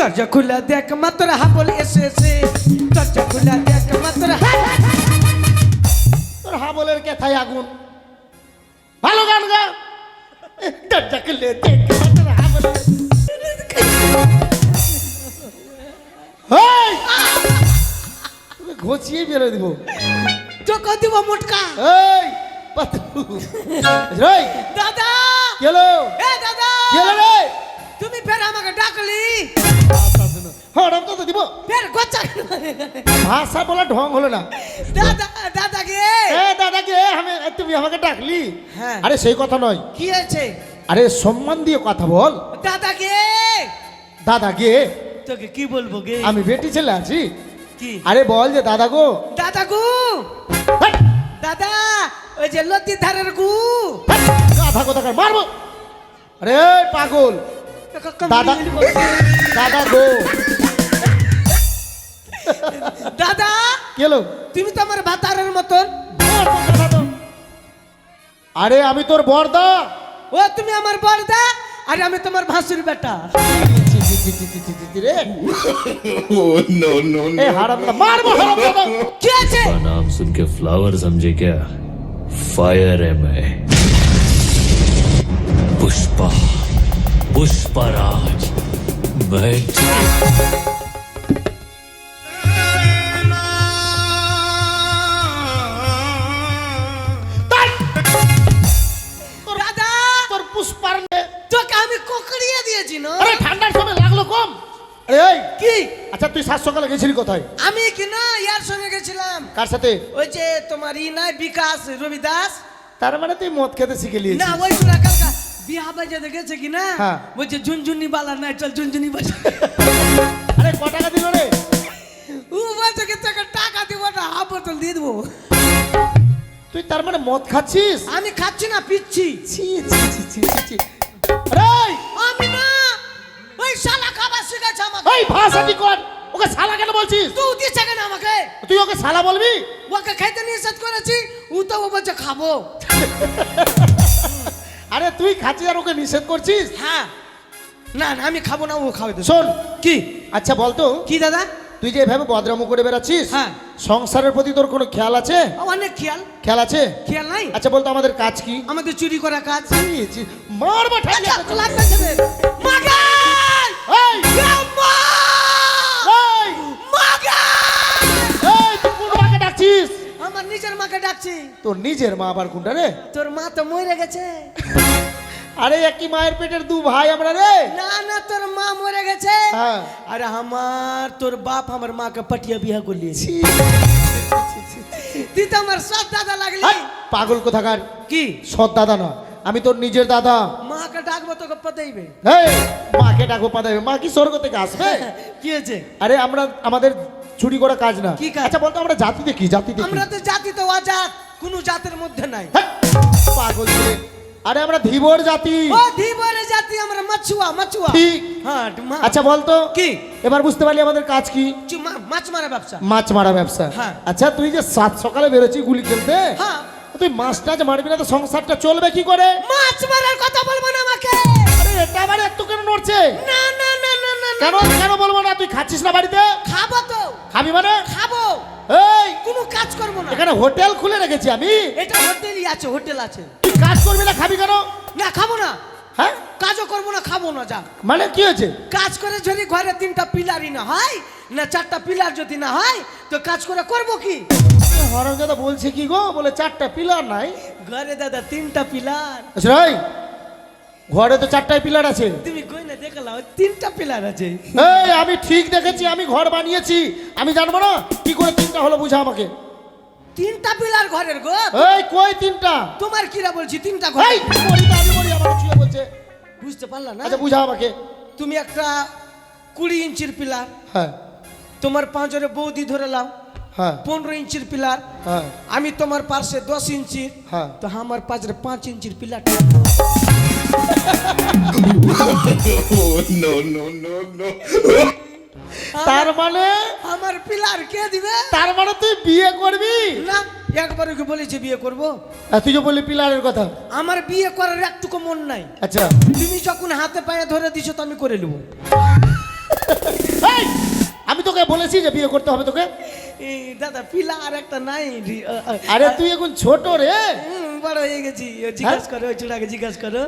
দরজা খুলে দেখ মাত্র হাবল এসেছে দরজা খুলে দেখ মাত্র তোর হাবলের কেথায় আগুন ভালো গান গা দরজা খুলে দেখ মাত্র হাবল এই তুমি ঘষিয়ে বেরো দিব তোকে দিব মোটকা এই পাতলু এই দাদা গেলো এ দাদা গেলো রে তুমি ফের আমাকে ডাকলি হড়ম তো দিব ফের গোচ্ছা ভাষা বলা ঢং হলো না দাদা দাদা গে এ দাদা কে তুমি আমাকে ডাকলি হ্যাঁ। আরে সেই কথা নয় কি আছে আরে সম্মান দিয়ে কথা বল দাদা গে দাদা গে তোকে কি বলবো গে আমি বেটি ছেলে আছি কি আরে বল যে দাদা গো দাদা গু হাট, দাদা ওই যে লতি ধারের গু হাট, গাধা কোথাকার মারবো আরে এই পাগল দাদা দাদা গো দাদা কেলো তুমি তো আমার ভাতারের মতন আরে আমি তোর বর্দা ও তুমি আমার বড়দা আর আমি তোমার ভাসুর বেটা রে Oh no no এ no! হারাম মারবো হারাম দাদা কি আছে का नाम सुन के फ्लावर समझे क्या? फायर है मैं, पुष्पा, पुष्पराज। मैं দাদা তোর পুষ্পার তোকে আমি কোকড়িয়ে দিয়েছি না আরে ঠান্ডার সময় লাগলো কম আরে এই কি আচ্ছা তুই সাত সকালে গেছিলি কোথায় আমি কি না ইয়ার সঙ্গে গেছিলাম কার সাথে ওই যে তোমার ই নাই বিকাশ রবিদাস তার মানে তুই মদ খেতে শিখে নিয়েছিস না ওই পুরা কালকা বিয়া বাজাতে গেছে কি না হ্যাঁ। বলছে ঝুনঝুনি বালা নাই চল ঝুনঝুনি বাজা আরে ক টাকা দিল রে ও বলছে কি তোকে টাকা দিব না হাফ বোতল দিয়ে দেবো তুই তার মানে মদ খাচ্ছিস আমি খাচ্ছি না পিচ্ছি ছি ছি ছি ছি ছি, ছি আরে আমি না ওই শালা খাবার শিখাচ্ছে আমাকে এই ভাষাটি কর ওকে শালা কেন বলছিস তুই দিচ্ছে কেন আমাকে তুই ওকে শালা বলবি ওকে খাইতে নিষেধ করেছি ও তো ও বলছে খাবো আরে তুই খাচ্ছিস আর ওকে নিষেধ করছিস হ্যাঁ না না আমি খাবো না ও খাবে তো শোন কি আচ্ছা বলতো কি দাদা তুই যে এভাবে বদরামো করে বেড়াচ্ছিস হ্যাঁ। সংসারের প্রতি তোর কোনো খেয়াল আছে অনেক খেয়াল খেয়াল আছে খেয়াল নাই আচ্ছা বলতো আমাদের কাজ কি আমাদের চুরি করা কাজ ছি, ছি, মারবা ঠান্ডা আচ্ছা, লাগবে যাবে। মাগাই! এই আম্মা! এই মাগাই! এই তুই কোন মাকে ডাকছিস আমার নিজের মাকে ডাকছি তোর নিজের মা আবার কোনটা রে তোর মা তো মরে গেছে আরে একই মায়ের পেটের দু ভাই আমরা রে না না তোর মা মরে গেছে হ্যাঁ আরে আমার তোর বাপ আমার মাকে পটিয়া বিয়া করলিয়েছি ছি, ছি, ছি, ছি। তুই তো আমার সব দাদা লাগলি হাট, পাগল কোথাকার কি সৎ দাদা না আমি তোর নিজের দাদা মাকে ডাকবো তোকে পতাইবে এই মাকে ডাকবো পাঠাবে মা কি স্বর্গ থেকে আসবে কি হয়েছে আরে আমরা আমাদের চুরি করা কাজ না কি কাজ? আচ্ছা বলতো আমরা জাতিতে কি জাতিতে কি? আমরা তো জাতি তো অজাত কোন জাতের মধ্যে নাই হাট, পাগল ছেলে। আরে আমরা ধীবর জাতি ও ধীবরে জাতি আমরা মাছুয়া মাছুয়া ঠিক হ্যাঁ আচ্ছা বলতো কি এবার বুঝতে পারলি আমাদের কাজ কি মাছ মারা ব্যবসা মাছ মারা ব্যবসা হ্যাঁ। আচ্ছা তুই যে সাত সকালে বেরোচ্ছিস গুলি খেলতে হ্যাঁ তুই মাছ টাছ মারবি না তো সংসারটা চলবে কি করে মাছ মারার কথা বলবো না আমাকে আরে এটা আবার একটু কেন নড়ছে না না না না না না। কেন কেন বলবো না তুই খাচ্ছিস না বাড়িতে খাবো তো খাবি মানে খাবো এই কোনো কাজ করবো না এখানে হোটেল খুলে রেখেছি আমি এটা হোটেলই আছে হোটেল আছে তুই কাজ করবি না খাবি কেন না খাবো না হ্যাঁ কাজও করবো না খাবো না যা মানে কি হয়েছে কাজ করে যদি ঘরে 3টা পিলারই না হয় না 4টা পিলার যদি না হয় তো কাজ করে করবো কি হরম দাদা বলছে কি গো বলে 4টা পিলার নাই ঘরে দাদা 3টা পিলার আচ্ছা ভাই ঘরে তো 4টাই পিলার আছে তুমি কই না দেখলাম 3টা পিলার আছে এই আমি ঠিক দেখেছি আমি ঘর বানিয়েছি আমি জানবো না কি করে 3টা হলো বুঝা আমাকে 3টা পিলার ঘরের গো এই কই 3টা তোমার কিরা বলছি 3টা ঘর এই বলি তো আমি বলি আমাকে ছুঁয়ে বলছে বুঝতে পারলা না আচ্ছা বুঝা আমাকে তুমি একটা 20 ইঞ্চির পিলার হ্যাঁ তোমার পাঁচরে বৌদি ধরে লাও হ্যাঁ 15 ইঞ্চির পিলার হ্যাঁ আমি তোমার পাশে 10 ইঞ্চির হ্যাঁ তো আমার পাঁচরে 5 ইঞ্চির pillar Oh no no no no! তার মানে আমার পিলার কে দিবে তার মানে তুই বিয়ে করবি না একবার ওকে বলেছে বিয়ে করব আর তুই যে বললি পিলারের কথা আমার বিয়ে করার একটুকু মন নাই আচ্ছা তুমি যখন হাতে পায়ে ধরে দিছো তো আমি করে নেবো বলেছি যে বিয়ে করতে হবে তোকে? এই দাদা পিলা আর একটা নাই আরে তুই এখন ছোট রে, বড় হয়ে গেছি। জিজ্ঞাসা করো ওই চুড়াকে জিজ্ঞাসা করো।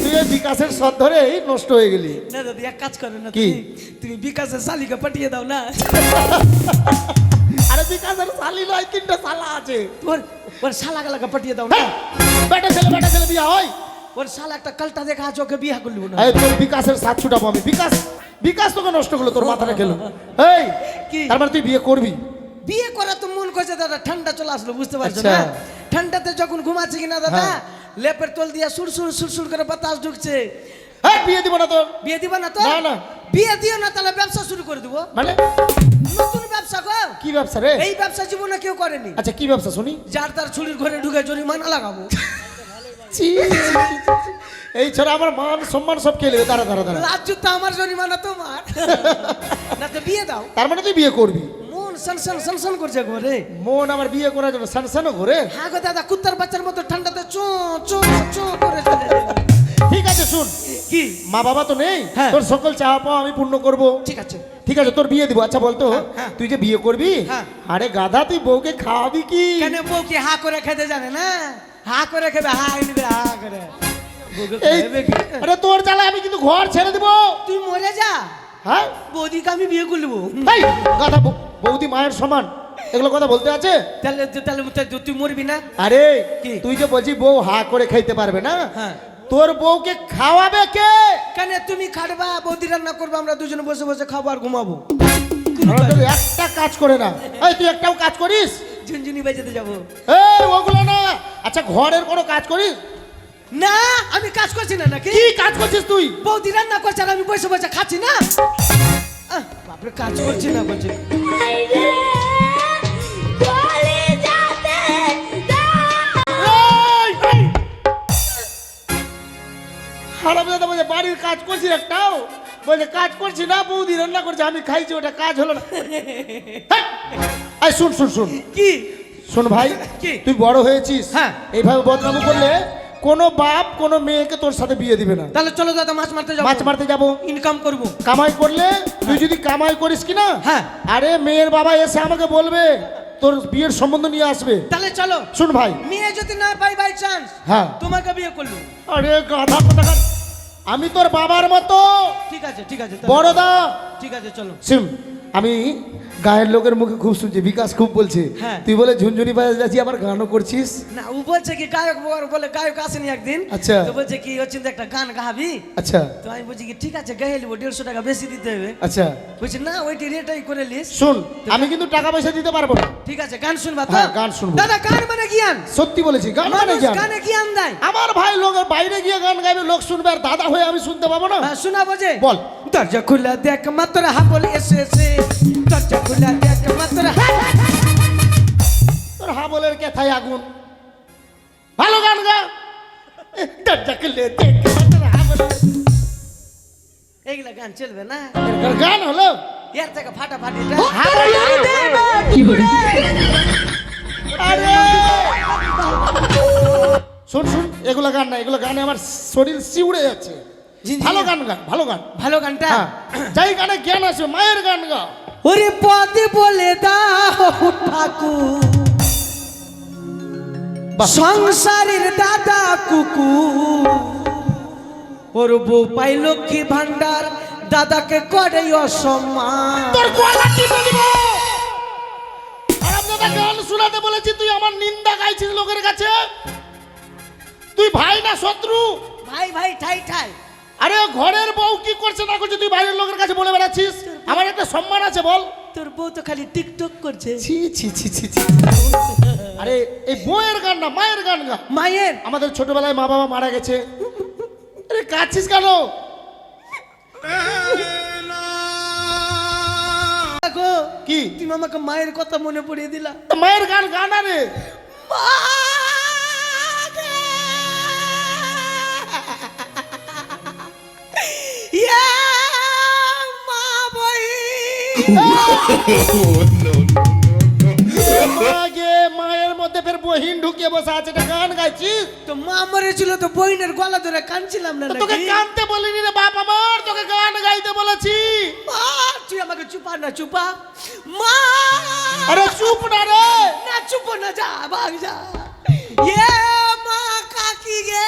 তুই এই বিকাশের সদ ধরেই নষ্ট হয়ে গেলি। না দাদা এক কাজ করো না, কি? তুমি বিকাশের শালিকে পাঠিয়ে দাও না। আরে বিকাশের শালি নয়, 3টা শালা আছে। ওর ওর শালাকে পাঠিয়ে দাও না। হ্যাঁ, বেটা ছেলে বিয়ে হয়। ওর শালা একটা কালটা দেখা আছে, ওকে বিয়ে করলু না। এই তোর বিকাশের সাত ছুটাবো আমি। বিকাশ তোকে নষ্ট করলো, তোর মাথাটা গেল। এই কি? তার মানে তুই বিয়ে করবি? বিয়ে করা তো মন করছে দাদা, ঠান্ডা চলে আসলো বুঝতে পারছো আচ্ছা। না? ঠান্ডাতে যখন ঘুমাচ্ছে কিনা দাদা, হ্যাঁ। লেপের তল দিয়া সুরসুর করে বাতাস ঢুকছে। হ্যাঁ, বিয়ে দিব না তোর। বিয়ে দিবা না তো? না, না। বিয়ে দিও না তাহলে ব্যবসা শুরু করে দেবো। মানে নতুন ব্যবসা গো। কি ব্যবসা রে? এই ব্যবসা জীবনে কেউ করেনি। আচ্ছা কি ব্যবসা শুনি? যার তার ছুরির ঘরে ঢুকে জরিমানা লাগাবো। ছি, এই ছাড়া আমার মান সম্মান সব খেলে। দাঁড়া। রাজ্য তো আমার, জরিমানা তোমার। না তো বিয়ে দাও। তার মানে তুই বিয়ে করবি? মন সনসন করছে ঘরে। মন আমার বিয়ে করার জন্য সানসানও ঘরে। হ্যাঁ গো দাদা, কুত্তার বাচ্চার মতো ঠান্ডাতে চো করে চলে যায়। ঠিক আছে শুন, কি? মা বাবা তো নেই, হ্যাঁ। তোর সকল চাওয়া পাওয়া আমি পূর্ণ করব। ঠিক আছে। ঠিক আছে, তোর বিয়ে দিব। আচ্ছা বলতো, হ্যাঁ। তুই যে বিয়ে করবি, হ্যাঁ। আরে গাধা তুই বউকে খাওয়াবি কি? কেন বউ কি হা করে খেতে জানে না? হা করে খেবে, হা নিবে হা করে। বউকে এই খাইবে কি? আরে তোর জ্বালায় আমি কিন্তু ঘর ছেড়ে দিব। তুই মরে যা, হ্যাঁ, বৌদিকে আমি বিয়ে করবো। এই গাধা, বৌদি মায়ের সমান, এগুলো কথা বলতে আছে? তাহলে তুই মরবি না? আরে কি? তুই যে বলছি বউ হা করে খাইতে পারবে না, হ্যাঁ। তোর বউকে খাওয়াবে কে? কেন তুমি খাটবা, বৌদি রান্না করবো, আমরা দুজনে বসে বসে খাবো আর ঘুমাবো। আমরা তো একটা কাজ করে না। এই তুই একটাও কাজ করিস? ঝুনঝুনি বাজাতে যাবো এই ওগুলো না। আচ্ছা ঘরের কোনো কাজ করিস? না, আমি কাজ করছি না নাকি? কি কাজ করছিস তুই? বৌদি রান্না করছে আর আমি বসে বসে খাচ্ছি না। বাপরে, কাজ করছি না বলছে। হারামজাদা বলে বাড়ির কাজ করছি একটাও? বলে কাজ করছি না, বৌদি রান্না করছে, আমি খাইছি, ওটা কাজ হলো না। এই শুন কি? শোন ভাই, কি? তুই বড় হয়েছিস, হ্যাঁ। এইভাবে বদনাম করলে কোনো বাপ কোনো মেয়েকে তোর সাথে বিয়ে দিবে না। তাহলে চলো দাদা, মাছ মারতে যাবো। মাছ মারতে যাবো, ইনকাম করবো। কামাই করলে তুই যদি কামাই করিস কিনা, হ্যাঁ। আরে মেয়ের বাবা এসে আমাকে বলবে, তোর বিয়ের সম্বন্ধ নিয়ে আসবে। তাহলে চলো। শুন ভাই, মেয়ে যদি না পাই বাই চান্স, হ্যাঁ, তোমাকে বিয়ে করলো। আরে গাধা কোথাকার, আমি তোর বাবার মতো ঠিক আছে তাহলে। বড় দা। ঠিক আছে চলো। শুন, আমি গায়ের লোকের মুখে খুব শুনছি, বিকাশ খুব বলছে, হ্যাঁ। তুই বলে ঝুনঝুনি বাজাচ্ছি, আবার গানও করছিস। না, ও বলছে কি গায়ক বলে গায়ক আসেনি একদিন। আচ্ছা। তো বলছে কি হচ্ছে একটা গান গাবি। আচ্ছা তো আমি বলছি কি ঠিক আছে গাইয়ে নেবো, 150 টাকা বেশি দিতে হবে। আচ্ছা বলছে না, ওইটি রেটাই করে লিস। শুন, আমি কিন্তু টাকা পয়সা দিতে পারবো না। ঠিক আছে, গান শুনবা তো? হ্যাঁ, গান শুনবো। দাদা, গান মানে জ্ঞান। সত্যি বলেছি, গান মানে মানুষ জ্ঞান। গানে জ্ঞান দেয়। আমার ভাই লোকের বাইরে গিয়ে গান গাইবে, লোক শুনবে, আর দাদা হয়ে আমি শুনতে পাবো না? হ্যাঁ, শোনাবো যে। বল। দরজা খুলা দেখ মাত্র হাবল এসেছে, দরজা খুলা দেখ মাত্র তোর হাবলের কেথায় আগুন, ভালো গান গা। দরজা খুলে দেখ তোর হাবল। এইগুলা গান চলবে না। এর গান হলো এর থেকে ফাটাফাটি আরে শুন, এগুলো গান না, এগুলো গানে আমার শরীর শিউড়ে যাচ্ছে। ভালো গান গা, ভালো গান। ভালো গানটা। হ্যাঁ, যাই গানে জ্ঞান আছে, মায়ের গান গা। ওরে পদে বলে দাও ঠাকুর, বাহ। সংসারের দাদা কুকু, ওর বউ পাই লক্ষ্মী ভান্ডার, দাদাকে করে অসম্মান। তোর গলা টিপে দিব। আরামদাদা গান শোনাতে বলেছি, তুই আমার নিন্দা গাইছিস লোকের কাছে। তুই ভাই না শত্রু? ভাই ঠাই ঠাই। আরে ঘরের বউ কি করছে না করছে তুই বাইরের লোকের কাছে বলে বেড়াচ্ছিস? আমার একটা সম্মান আছে, বল। তোর বউ তো খালি টিকটক করছে। ছি। আরে এই বউয়ের গান না, মায়ের গান গা। মায়ের। আমাদের ছোটবেলায় মা বাবা মারা গেছে। আরে কাঁদছিস কেন? গো, কি? তুমি আমাকে মায়ের কথা মনে পড়িয়ে দিলা। মায়ের গান গান রে। মায়ের মধ্যে ফের বহিন ঢুকিয়ে বসে আছে, এটা গান গাইছিস? তো মা মরেছিল তো বইনের গলা ধরে কাঁদছিলাম না তোকে নাকি? কানতে বলিনি রে বাপ আমার, তোকে গান গাইতে বলেছি। তুই আমাকে চুপা না চুপা মা আরে চুপ না রে না চুপ না যা ভাগ যা ये মা কাকি গে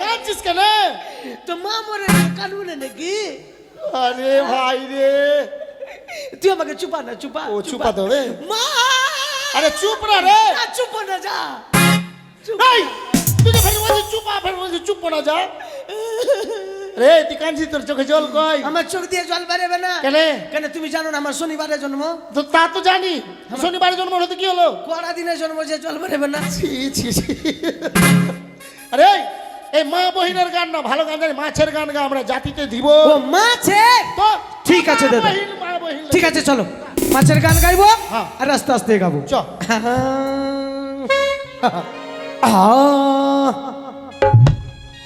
কাঁদছিস কেন তো মা মরে কানুনে নাকি আরে ভাই রে তুই আমাকে চুপা না চুপা ও চুপা তো রে মা আরে চুপ না রে না চুপ না যা এই তুই যে ফের বলছিস চুপ না যা রে তুই কাঁদছিস তোর চোখে জল কই আমার চোখ দিয়ে জল বেরোবে না কেন কেন তুমি জানো না আমার শনিবারে জন্ম তো তা তো জানি শনিবারে জন্ম হতে কি হলো কড়া দিনে জন্ম যে জল বেরোবে না ছি ছি ছি। আরে এই মা বহিনের গান না ভালো গান জানি মাছের গান গা আমরা জাতিতে দিব ও মাছে তো ঠিক আছে দাদা মা বহিন ঠিক আছে চলো মাছের গান গাইবো হ্যাঁ। আর আস্তে আস্তে গাবো চ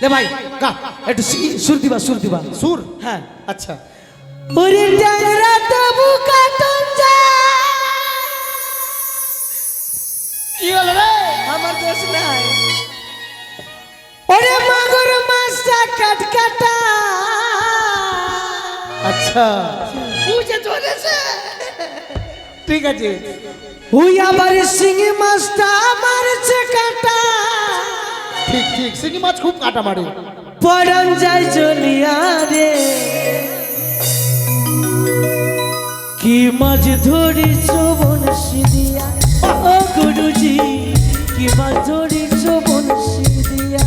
দে ভাই গা একটু সুর দিবা সুর হ্যাঁ আচ্ছা ওরে ডাংরা তবু কাটন যা কি হলো রে আমার দোষ নাই ওরে মাগুর মাছটা কাটা আচ্ছা বুঝে ধরেছে ঠিক আছে ওই আবার শিঙি মাছটা মারছে কাটা ঠিক ঠিক সিঙ্গি মাছ খুব কাটা মারে পড়ন যায় চলিয়া রে কি মাছ ধরিছ বনশি দিয়া ও গুরুজি কি মাছ ধরিছ বনশি দিয়া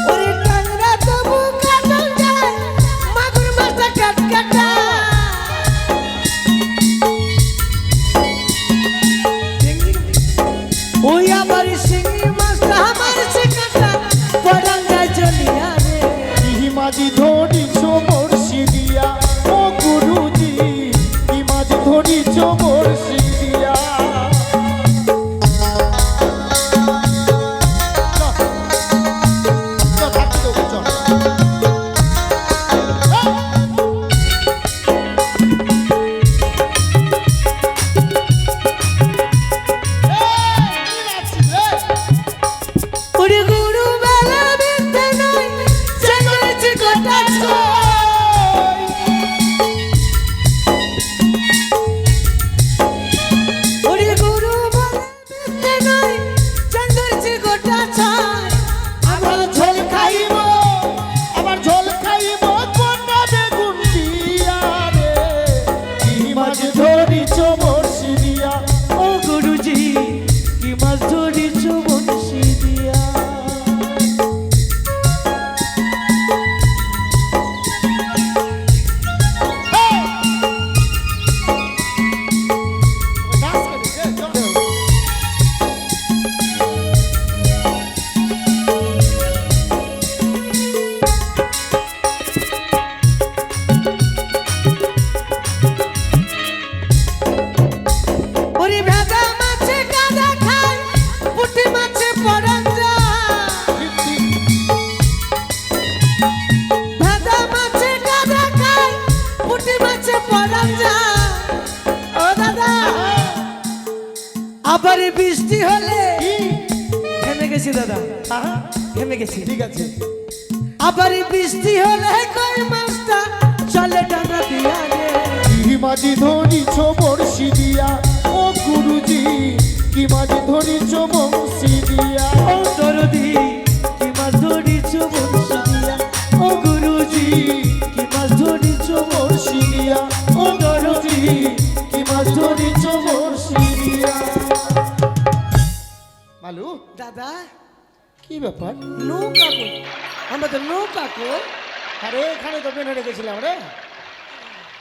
ওরে টাংরা তবু কাটন যায় মাগুর মাছটা কাটা ওই আবার শিঙি মাছটা মারছে কাটা পড়ন যায় চলিয়া রে কি মাঝি ধরিছ বর্ষি দিয়া ও গুরুজি কি মাছ ধরিছ বর্ষি দিয়া ওরে গুরু বেলা বিদ্যে নয় জাগরেছে গোটা ছয় ওরে গুরু বেলা বিদ্যে নয় জাগরেছে গোটা ছয় আবার ঝোল খাইব আবার ঝোল খাইব কোনটা বেগুন দিয়া রে কি মাছ ধরিছ বর্ষি দিয়া ও গুরুজি কি মাছ ধরিছ বনশি দিয়া ডান্স করে চল ওরে ভেদা মাছে কাদা খায় পুঁটি মাছে পড়ন যায় ভেদা মাছে কাদা খায় পুঁটি মাছে পড়ন যায় ও দাদা আবার বৃষ্টি হলে থেমে গেছি দাদা থেমে গেছি ঠিক আছে আবার বৃষ্টি হলে কই মাছটা চলে ডানা দিয়া রে কি মাঝি ধরিছ বর্ষি দিয়া ও গুরুজি কি মাঝি ধরিছ বংশী দিয়া ও দরদি কি মাছ ধরিছ বনশি দিয়া ও গুরুজি কি মাছ ধরিছ বর্ষি দিয়া ও গুরুজি কি মাছ ধরিছ বর্ষি দিয়া মালু দাদা কি ব্যাপার নৌকা কই আমাদের নৌকা কই আরে এখানে তো বেঁধে রেখেছিলাম রে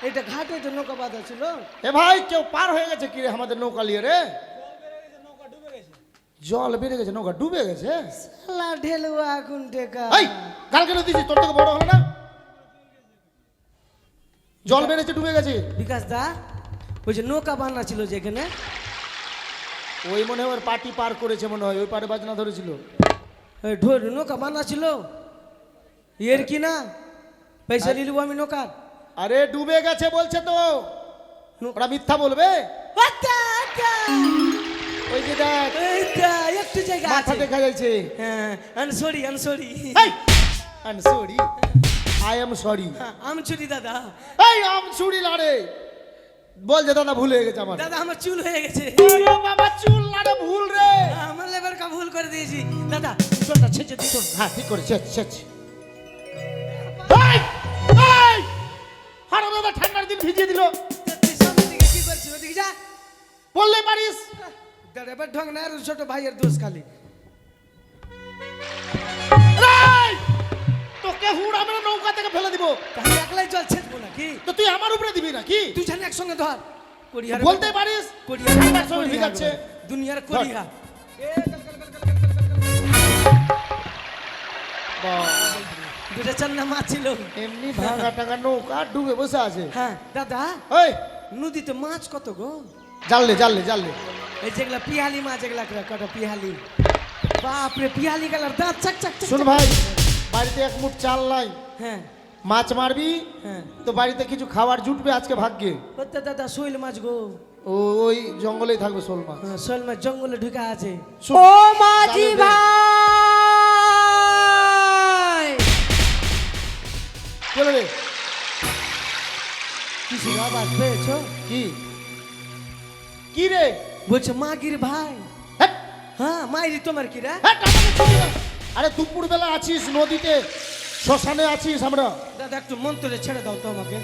এটা ঘাটে তো নৌকা বাঁধা ছিল এ ভাই কেউ পার হয়ে গেছে কি রে আমাদের নৌকা নিয়ে রে জল বেড়ে গেছে নৌকা ডুবে গেছে শালা ঢেলুয়া আগুন টেকা এই গাল কেন দিছিস তোর থেকে বড় হলো না জল বেড়েছে ডুবে গেছে বিকাশ দা ওই যে নৌকা বাঁধা ছিল যেখানে ওই মনে হয় ওর পার্টি পার করেছে মনে হয় ওই পারে বাজনা ধরেছিল ওই নৌকা বাঁধা ছিল এর কি না পয়সা নিলু আমি নৌকার আরে ডুবে গেছে বলছে তো ওরা মিথ্যা বলবে আচ্ছা, আচ্ছা। ওই যে দেখ এইটা একটু জায়গা মাথা আছে দেখা যাচ্ছে হ্যাঁ আনসরি এই আনসরি আই এম সরি। হ্যাঁ, আমচুরি দাদা। এই আম ছুরি লাড়ে বল যে দাদা ভুল হয়ে গেছে আমার। দাদা আমার চুল হয়ে গেছে। আরে বাবা চুল লাড়ে ভুল রে। আমার লেবার কা ভুল করে দিয়েছি দাদা। চলটা ছেচে দিই। শোন, হ্যাঁ ঠিক করে শেষ শেষ। এই এই হারা দাদা ঠান্ডার দিন ভিজিয়ে দিল। তুই সামনের দিকে কি করছিস? ওদিকে যা। বললে পারিস। দাদা এবার ঢং না, আর ছোট ভাইয়ের দোষ খালি। এই তোকে হুড় আমরা নৌকা থেকে ফেলে দিব। তাহলে একলাই জল ছেচবো নাকি? তো তুই আমার উপরে দিবি নাকি? তুই জানি একসঙ্গে ধর। কোরিয়ার বলতে পারিস। কোরিয়ার ঠান্ডার সময় ভিজাচ্ছে। দুনিয়ার কোরিয়া। দুটা চান্না মাছ ছিল। এমনি ভাঙা টাঙা নৌকা ডুবে বসে আছে। হ্যাঁ দাদা, ওই নদীতে মাছ কত গো? জানলে জানলে জানলে এই যেগুলা পিহালি মাছ, এগুলা কটা পিহালি। বাপরে পিহালি গেলার দাঁত চাক চাক চাক। শোন ভাই, বাড়িতে এক মুঠ চাল নাই, হ্যাঁ মাছ মারবি হ্যাঁ। তো বাড়িতে কিছু খাবার জুটবে আজকে ভাগ্যে। ওতে দাদা শৈল মাছ গো। ওই জঙ্গলেই থাকবে শোল মাছ। হ্যাঁ, শৈল মাছ জঙ্গলে ঢুকা আছে। শোন, ও মাঝি জালে দে। ভাই, চলে রে। কিছু আওয়াজ পেয়েছো? কি কি রে? বলছে মাগির ভাই। হ্যাট, হ্যাঁ মাইরি তোমার কি রে? হ্যাট, আমাকে ছুটি দে। আরে দুপুর বেলা আছিস নদীতে, শ্মশানে আছিস আমরা। দাদা একটু মন্ত্রে ছেড়ে দাও তো আমাকে।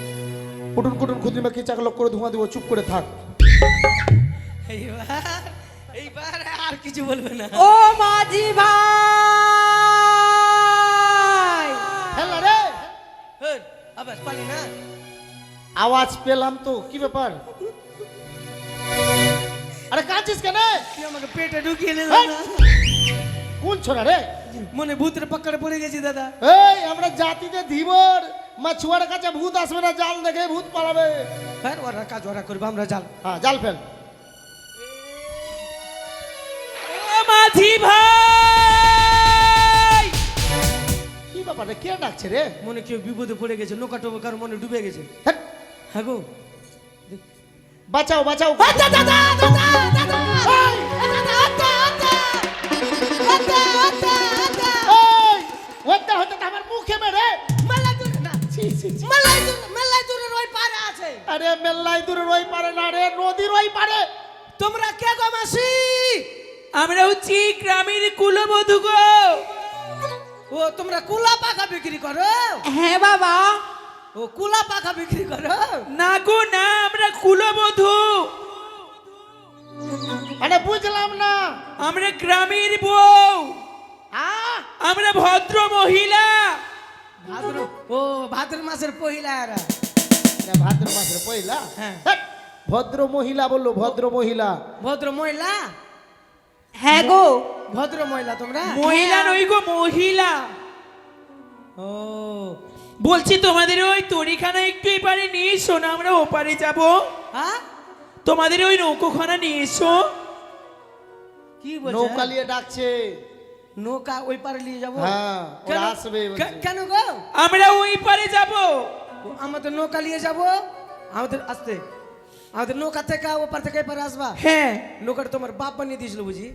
কুটুন কুটুন খুদিমা কি চাকলক করে ধোঁয়া দিব, চুপ করে থাক। এইবার আর কিছু বলবে না। ও মাঝি ভাই, হ্যালো রে, হেই, আবাস পালি না। আওয়াজ পেলাম তো, কি ব্যাপার? আরে কাঁদছিস কেন? তুই আমাকে পেটে ঢুকিয়ে নে হেই! দাদা। কোন ছোড়া রে? মনে ভূতের পাকড়ে পড়ে গেছি দাদা। এই আমরা জাতিতে ধীবর, মাছুয়ার কাছে ভূত আসবে না, জাল দেখে ভূত পালাবে। হ্যাঁ ওরা কাজ ওরা করবে, আমরা জাল। হ্যাঁ জাল ফেল। ও মাঝি ভাই, কি ব্যাপার রে, কে ডাকছে রে? মনে কেউ বিপদে পড়ে গেছে, নৌকা টোকা কারো মনে ডুবে গেছে। হ্যাট, হ্যাঁ গো, বাঁচাও বাঁচাও। দাদা দাদা দাদা দাদা, এই ওটা হতে তো আমার মুখে মেরে। মেলা দূরে না, ছি, ছি, ছি। মেলা দূরে ওই পারে আছে। আরে মেল্লাই দূরের ওই পারে না রে, নদীর ওই পারে। তোমরা কে গো মাসি? আমরা হচ্ছি গ্রামের কুলবধূ গো। ও তোমরা কুলা পাখা বিক্রি করো? হ্যাঁ বাবা। ও কুলা পাখা বিক্রি করো? না গো না, আমরা কুলবধূ। আরে বুঝলাম না। আমরা গ্রামের বউ, আহ, আমরা ভদ্র মহিলা। ভাদ্র, ও ভাদ্র মাসের পহিলা এরা। না, ভাদ্র মাসের পয়লা। হ্যাঁ। হ্যাট, ভদ্র মহিলা বললো, ভদ্র মহিলা। ভদ্র মহিলা? হ্যাঁ গো, ভদ্র মহিলা তোমরা? মহিলা নই গো, মহিলা। ও বলছি তোমাদের ওই তরিখানা একটু এপারে নিয়ে এসো না, আমরা ওপারে যাব। হ্যাঁ তোমাদের ওই নৌকোখানা নিয়ে এসো। কি বলছো? নৌকা নিয়ে ডাকছে। নৌকা ওই পারে নিয়ে যাবো? হ্যাঁ, ওরা কেন? আসবে বলছে। কেন গো? আমরা ওই পারে যাব। ও, আমাদের নৌকা নিয়ে যাবো, আমাদের আসতে, আমাদের নৌকা থেকে ওপার থেকে এপারে আসবা। হ্যাঁ, নৌকাটা তোমার বাপ বানিয়ে দিয়েছিল বুঝি?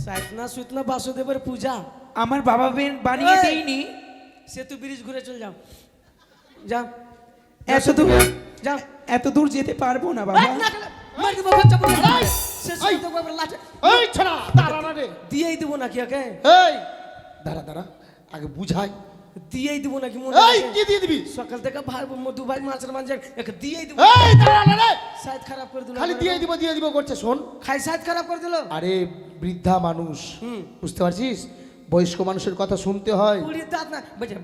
সাইতনা সুতনা বাসুদেবের পূজা। আমার বাবা বানিয়ে এই! দেয়নি। সেতু ব্রিজ ঘুরে চল যাও, যাও এত দূর, যাও। এত দূর যেতে পারবো না বাবা। মার দিব বাচ্চা পুরো। শেষ করে দেবো এবার লাঠি। এই ছোড়া, দাঁড়া না রে। দিয়েই দিব নাকি ওকে? এই দাঁড়া দাঁড়া, আগে বুঝাই। দিয়েই দিব নাকি মনে এই আছে? কি দিয়ে দিবি? সকাল থেকে ভাই মধু ভাই মাছের মাঝে একে দিয়েই দিব। এই দাঁড়া না রে, সাইড খারাপ করে দিল। খালি দিয়ে দিব করছে। শোন, খাই সাইড খারাপ করে দিল। আরে বৃদ্ধা মানুষ, হুম। বুঝতে পারছিস, বয়স্ক মানুষের কথা শুনতে হয়। পুলির দাঁত না বলছে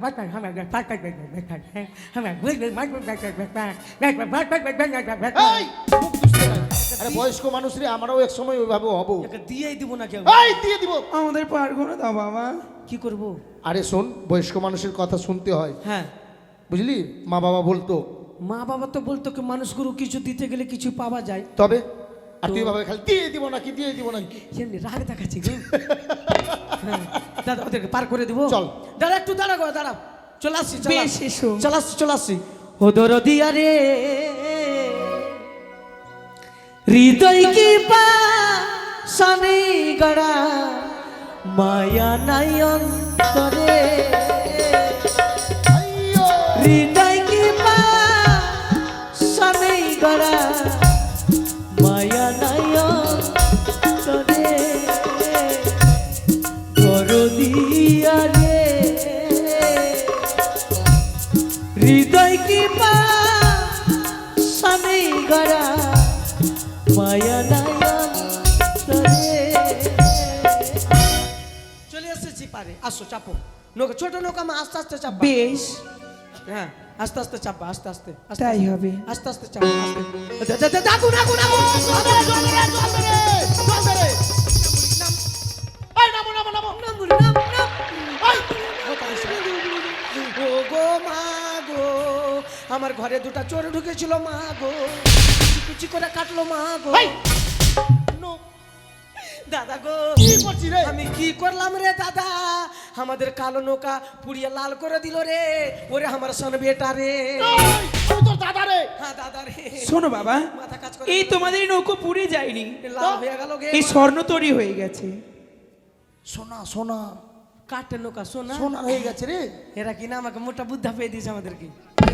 এই মুখ দুষ্টে নাই। আরে বয়স্ক মানুষ রে, আমরাও এক সময় ওইভাবে হব। একে দিয়েই দিব নাকি? এই দিয়ে দিব। আমাদের পারবো না দাও বাবা। কি করব? আরে শোন, বয়স্ক মানুষের কথা শুনতে হয়, হ্যাঁ, বুঝলি? মা বাবা বলতো, মা বাবা তো বলতো কি মানুষগুলো কিছু দিতে গেলে কিছু পাওয়া যায়। তবে আর তুই ভাবে খালি দিয়ে দিব নাকি, দিয়ে দিব নাকি। সেমনি রাগ দেখাচ্ছি গো। হ্যাঁ, দাদা ওদেরকে পার করে দিব। চল। দাদা একটু দাঁড়া গো, দাঁড়া। চলে আসছি, বেশ, এসো। চলে আসছি। ও দরদিয়া রে, হৃদয় কি পাশানে গড়া, মায়া নাই অন্তরে। হৃদয় কি পা সনেই গড়া মায়া নাই অন্তরে দরদিয়া রে হৃদয় কি পা সনেই গড়া মায়া নাই অন্তরে। চলে এসেছি পারে, আসো চাপো নৌকা, ছোট নৌকা মা, আস্তে আস্তে চাপো। বেশ, হ্যাঁ আস্তে আস্তে চাপা, আস্তে আস্তে আস্তে তাই হবে। আস্তে আস্তে চাপা, আস্তে দাগুন আগুন আগুন ও গো মা গো, আমার ঘরে দুটা চোর ঢুকেছিল মা গো, কুচি করে কাটলো মা গো। দাদা গো কি করছি রে? আমি কি করলাম রে দাদা, আমাদের কালো নৌকা পুড়িয়ে লাল করে দিল রে, ওরে আমার সন বেটা রে। আমি তোর দাদা রে। হ্যাঁ দাদা রে, শোনো বাবা, মাথা কাজ করে এই তোমাদের নৌকো পুড়ে যায়নি, লাল হয়ে গেল গে। এই স্বর্ণ তৈরি হয়ে গেছে। সোনা সোনা কাঠের নৌকা সোনা, সোনা হয়ে গেছে রে। এরা কি না আমাকে মোটা বুদ্ধা পেয়ে দিয়েছে আমাদেরকে।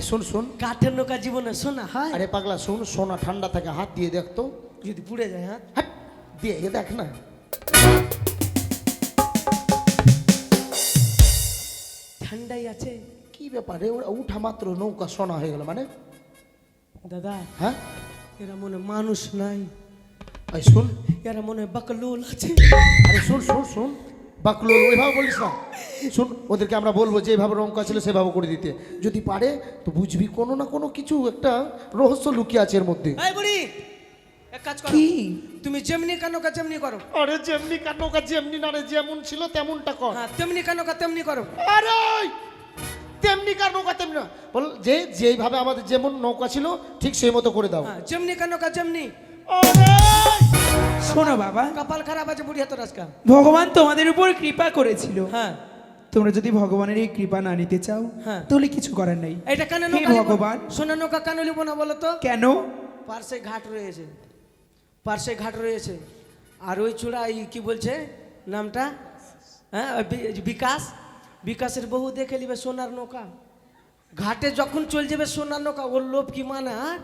শোন শোন, কাঠের নৌকা জীবনে সোনা হয়, আরে পাগলা শোন, সোনা ঠান্ডা থাকে, হাত দিয়ে দেখ তো। যদি পুড়ে যায়। হ্যাঁ হাট, দিয়ে এ দেখ না। ঠান্ডাই আছে। কি ব্যাপারে, ওরা উঠা মাত্র নৌকা সোনা হয়ে গেল মানে? দাদা হ্যাঁ এরা মনে মানুষ নাই, এই শোন, এরা মনে বাকলুল আছে। আরে শোন শোন শোন, বাকলো ওইভাবে বলিস না। শোন, ওদেরকে আমরা বলবো যেভাবে নৌকা ছিল সেভাবে করে দিতে, যদি পারে তো বুঝবি কোনো না কোনো কিছু একটা রহস্য লুকিয়ে আছে এর মধ্যে। এই বুড়ি এক কাজ করো, কি? তুমি যেমনি কানোকা তেমনি করো। আরে যেমনি কার নৌকা যেমনি না রে, যেমন ছিল তেমনটা কর। হ্যাঁ তেমনি কানোকা তেমনি করো। আরে তেমনি কার নৌকা তেমনি না, বল যে যেইভাবে আমাদের যেমন নৌকা ছিল ঠিক সেই মতো করে দাও। হ্যাঁ যেমনি কানোকা যেমনি। আরে শোনো বাবা, কপাল খারাপ আছে বুড়ি, এত রাজকা। ভগবান তোমাদের উপর কৃপা করেছিল, হ্যাঁ তোমরা যদি ভগবানের এই কৃপা না নিতে চাও হ্যাঁ। তাহলে কিছু করার নেই। এটা কেন হে নৌকা নিব? ভগবান। সোনা নৌকা কেন নিব না বলো তো? কেন? পার্শ্বে ঘাট রয়েছে, পার্শ্বে ঘাট রয়েছে, আর ওই চূড়া এই কি বলছে নামটা, হ্যাঁ ওই বিকাশ, বিকাশের বহু দেখে নিবে সোনার নৌকা, ঘাটে যখন চল যাবে সোনার নৌকা, ওর লোভ কি মানে। আর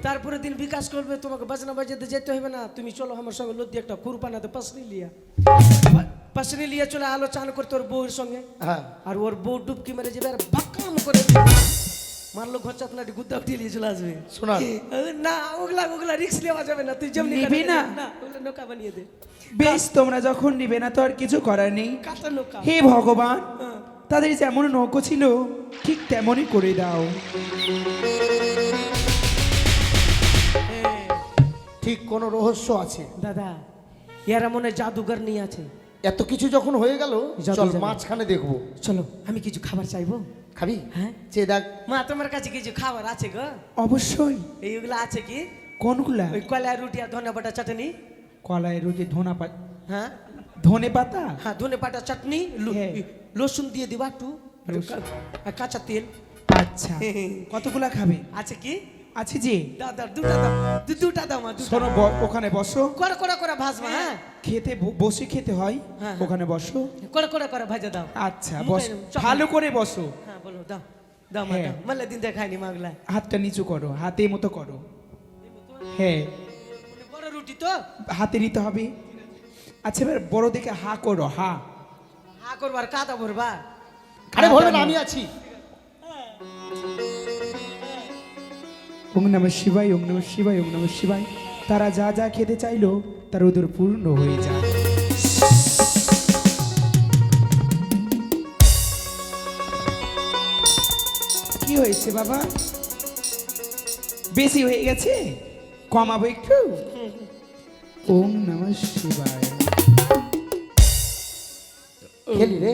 তারপরে দিন বিকাশ করবে, তোমাকে বাজনা বাজাতে যেতে হবে না, তুমি চলো আমার সঙ্গে লদ্দি একটা কুরবানাতে পাশনি লিয়া, পাশনি লিয়া চলে আলো চান করতে ওর বউয়ের সঙ্গে। হ্যাঁ আর ওর বউ ডুবকি মেরে যাবে, আর বাক্কাম করে মারলো ঘরচাত না গুদ্দা উঠিয়ে নিয়ে চলে আসবে। শোনা না ওগুলা ওগুলা রিস্ক নেওয়া যাবে না, তুই যেমনি নিবি না? না ওগুলা নৌকা বানিয়ে দে, বেশ, তোমরা যখন নিবে না তো আর কিছু করার নেই। কাঁচা নৌকা। হে ভগবান, হ্যাঁ। তাদের যেমন নৌকো ছিল ঠিক তেমনই করে দাও। ঠিক কোনো রহস্য আছে। দাদা এরা মনে জাদুঘর নিয়ে আছে। এত কিছু যখন হয়ে গেল, যাবো, চল যাবো। মাঝখানে দেখবো। চলো আমি কিছু খাবার চাইবো। খাবি? হ্যাঁ চেয়ে দেখ। মা তোমার কাছে কিছু খাবার আছে গো? অবশ্যই। এইগুলো আছে কি? কোনগুলা? ওই কলা রুটি আর ধনে পাতা চাটনি। কলাই রুটি, হ্যাঁ ধনে পাতা, হ্যাঁ ধনে পাতা চাটনি, হ্যাঁ। লসুন দিয়ে দিবা একটু, আর রসুন। আর কাঁচা তেল আচ্ছা কতগুলা খাবে? আছে কি? আছে যে। দাদা দুটা দাও, দুটা দাও মা, দুটা। শোনো, ওখানে বসো, করে করে করে ভাজবা। হ্যাঁ খেতে বসে খেতে হয়, হ্যাঁ। ওখানে বসো। করে করে করে ভাজা দাও। আচ্ছা মুখে বস, চপ- ভালো করে বসো। হ্যাঁ বলো দাও, দাও মা হ্যাঁ। দাও, মালে দিন দেখায়নি মাগলা। হাতটা নিচু করো, হাতে মতো করো। হ্যাঁ মানে বড় রুটি তো হাতে নিতে হবে। আচ্ছা এবার বড় দেখে হা করো, হা। হা করবার কাদা ভরবা। আরে বলবে না, আমি আছি। ওম নমঃ শিবায়, ওম নমঃ শিবায়, ওম নমঃ শিবায়। তারা যা যা খেতে চাইলো তার ওদের পূর্ণ হয়ে যায়। কি হয়েছে বাবা? বেশি হয়ে গেছে, কমাবো একটু। ওম নমঃ শিবায়। খেলি রে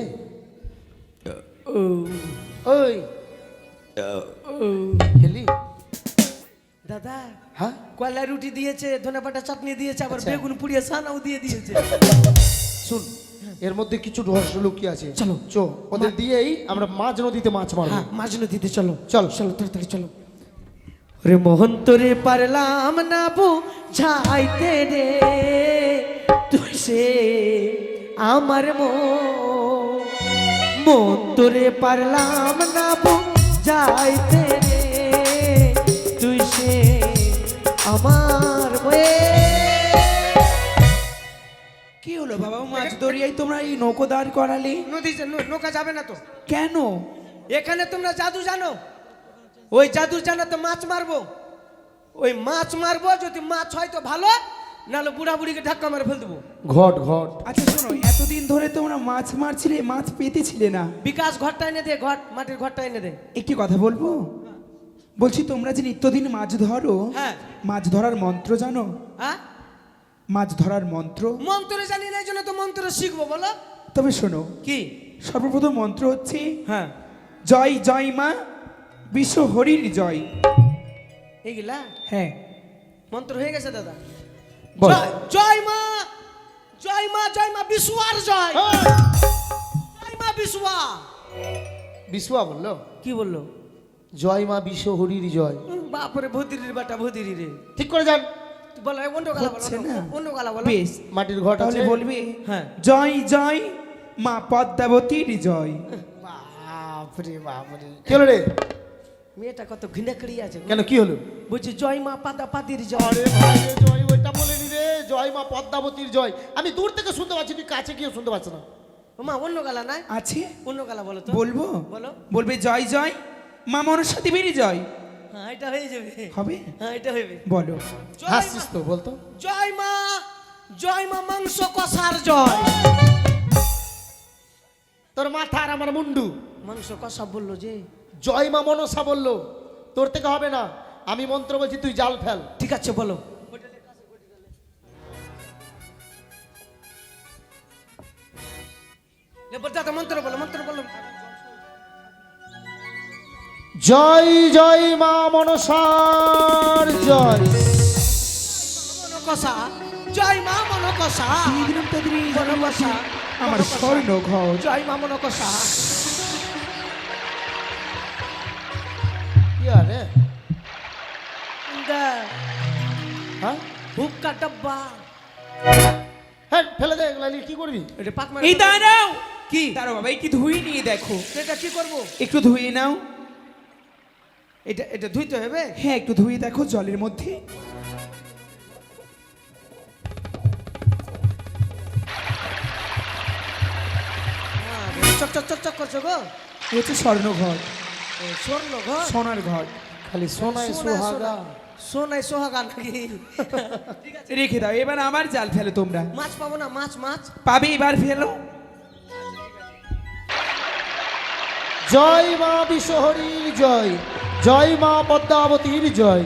ওই খেলি। দাদা হ্যাঁ কয়লা রুটি দিয়েছে, ধনে পাতা চাটনি দিয়েছে, আবার আচ্ছা। বেগুন পুড়িয়ে সানাও দিয়ে দিয়েছে। শুন, এর মধ্যে কিছু রহস্য লুকিয়ে আছে। চলো। চো, ওদের দিয়েই আমরা মাঝ নদীতে মাছ মারবো। হ্যাঁ মাঝ নদীতে চলো, চল। চলো তাড়াতাড়ি চলো। রে মোহন তোরে পারলাম না বুঝাইতে রে, তুই সে আমার মন তোরে পারলাম না যাইতে রে তুই সে আমার বয়ে। কি হলো বাবা, মাছ দরিয়ায় তোমরা এই নৌকো দাঁড় করালে? নদী নৌকা যাবে না তো। কেন? এখানে তোমরা জাদু জানো, ওই জাদু জানাতে মাছ মারবো, ওই মাছ মারবো, যদি মাছ হয় তো ভালো, নাহলে বুড়া বুড়িকে ধাক্কা মেরে ফেল দেবো। ঘট ঘট। আচ্ছা শোনো, এতদিন ধরে তোমরা মাছ মারছিলে, মাছ পেতেছিলে না। বিকাশ ঘরটা এনে দে, ঘট মাটির ঘরটা এনে দে। একটি কথা বলবো? বলছি তোমরা যে নিত্যদিন মাছ ধরো, হ্যাঁ। মাছ ধরার মন্ত্র জানো? হ্যাঁ, মাছ ধরার মন্ত্র? মন্ত্র জানি না, এই জন্য তো মন্ত্র শিখবো। বলো তবে শোনো, কি? সর্বপ্রথম মন্ত্র হচ্ছে হ্যাঁ, জয় জয় মা বিশ্ব হরির জয়। এইগুলা হ্যাঁ মন্ত্র হয়ে গেছে দাদা। বল। জয় মা, জয় মা, জয় মা বিশ্বর জয়, জয় মা বিশ্বা। বিশ্বয়া বললো? কি বললো? জয় মা বিশ্ব হরির জয়। বাপরে ভুদিরির বাটা ভুদিরি রে। ঠিক করে যান। বলো অন্য গালা বলো, হচ্ছে না। অন্য গালা বলো। বেশ, মাটির ঘট তাহলে আছে। বলবে হ্যাঁ। জয় জয় মা পদ্মাবতীর জয়। বাপরে বাপরে। কি হলো রে? মেয়েটা কত ঘৃণা করি আছে। কেন কি হলো? বলছি জয় মা পাতা পাতির জয়। আরে ভাই রে, জয় ওইটা বলেনি রে, জয় মা পদ্মাবতীর জয়। আমি দূর থেকে শুনতে পাচ্ছি, তুই কাছে গিয়ে শুনতে পাচ্ছ না। মা অন্য গালা নাই? আছে, অন্য গালা বলো তো। বলবো? বলো। বলবে জয় জয় মা মনসা দেবীর জয়। হ্যাঁ, এটা হয়ে যাবে। হবে? হ্যাঁ, এটা হবে। বলো। জয় হাসছিস মা- তো, বলতো। জয় মা, জয় মা মাংস কষার জয়। তোর মাথা আর আমার মুন্ডু। মাংস কষা বললো যে। জয় মা মনসা বললো, তোর থেকে হবে না। আমি মন্ত্র বলছি, তুই জাল ফেল। ঠিক আছে বলো। দাদা মন্ত্র বলো, মন্ত্র বলো। জয় জয় মা মনসার জয়। মন কষা, জয় মা মন কষা, দিয়ে দিলাম তাদের এই মন কষা, আমার স্বর্ণ ঘর। জয় মা মন কষা। কি আরে? হ্যাঁ হুক্কা ডাব্বা। হ্যাঁ, ফেলে দে এগুলা নিয়ে কি করবি? এটা পাক মার। এই দাঁড়াও। কি? দাঁড়াও বাবা, একটু ধুয়ে নিয়ে দেখো। এটা কি করবো? একটু ধুয়ে নাও। এটা এটা ধুইতে হবে। হ্যাঁ, একটু ধুয়ে দেখো জলের মধ্যে। চক চক চক চক করছো গো। এ হচ্ছে স্বর্ণ ঘর, স্বর্ণ ঘর। সোনার ঘর। খালি সোনায় সোহাগা। সোনাই সোহাগা নাকি? রেখে দাও, এবার আবার জাল ফেলো তোমরা। মাছ পাবো না, মাছ মাছ। পাবে, এবার ফেলো। জয় মা বিশ্ব হরির জয়, জয় মা পদ্মাবতীর জয়।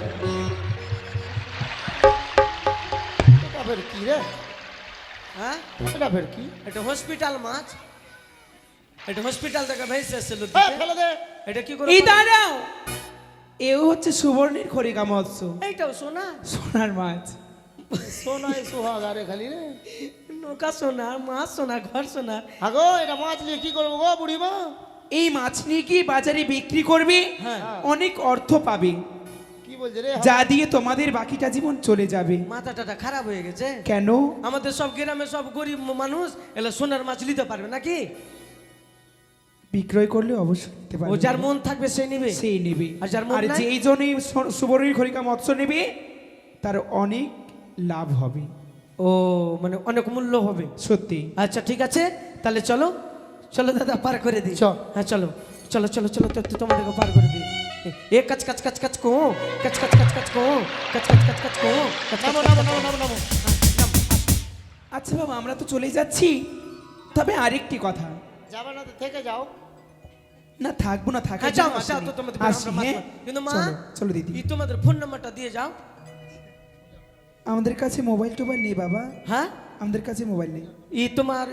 এটা ফের কি রে? হ্যাঁ, এটা ফের কি? এটা হসপিটাল মাছ। এটা হসপিটাল থেকে ভেসে এসেছিল। হ্যাঁ, ফেলে দে। এটা কি করে? এই দাঁড়াও, এও হচ্ছে সুবর্ণের খড়িকা মৎস্য, এইটাও সোনা। সোনার মাছ। সোনায় সোহাগা রে খালি রে। নৌকা সোনা, মাছ সোনা, ঘর সোনা। আগো এটা মাছ নিয়ে কি করবো গো বুড়িমা? এই মাছ নিয়ে কি বাজারে বিক্রি করবে, হ্যাঁ। অনেক অর্থ পাবে, কি বলছে রে? যা দিয়ে তোমাদের বাকিটা জীবন চলে যাবে। মাথাটা খারাপ হয়ে গেছে। কেন? আমাদের সব গ্রামে সব গরিব মানুষ এলা সোনার মাছ নিতে পারবে নাকি? বিক্রয় করলে অবশ্যই নিতে ও পারবে। যার মন থাকবে সেই নেবে। সেই নেবে। আর যার মন আর নাই? যেই জন্যই সুবর্ণের খড়িকা মৎস্য নেবে, তার অনেক লাভ হবে। ও মানে অনেক মূল্য হবে। সত্যি। আচ্ছা ঠিক আছে, তাহলে চলো চলো দাদা, পার করে দিই। চল। হ্যাঁ চলো চলো চলো চলো, তো তোমাদেরকে পার করে দিই। এ কাচ কাচ কাচ কাচ কো, কাচ কাচ কাচ কাচ কো, কাচ কাচ কাচ কাচ কো, কাচ কাচ কাচ কাচ। আচ্ছা বাবা, আমরা তো চলে যাচ্ছি, তবে আরেকটি কথা। যাবে না তো থেকে যাও। না থাকবো না, থাকা হ্যাঁ যাও মা, যাও তো তোমাদের আসি, আমরা মাছ হ্যাঁ? মার- কিন্তু মা, চলো, চলো দিদি। এই তোমাদের ফোন নাম্বারটা দিয়ে যাও। আমাদের কাছে মোবাইল টোবাইল নেই বাবা, হ্যাঁ, আমাদের কাছে মোবাইল নেই। তোমার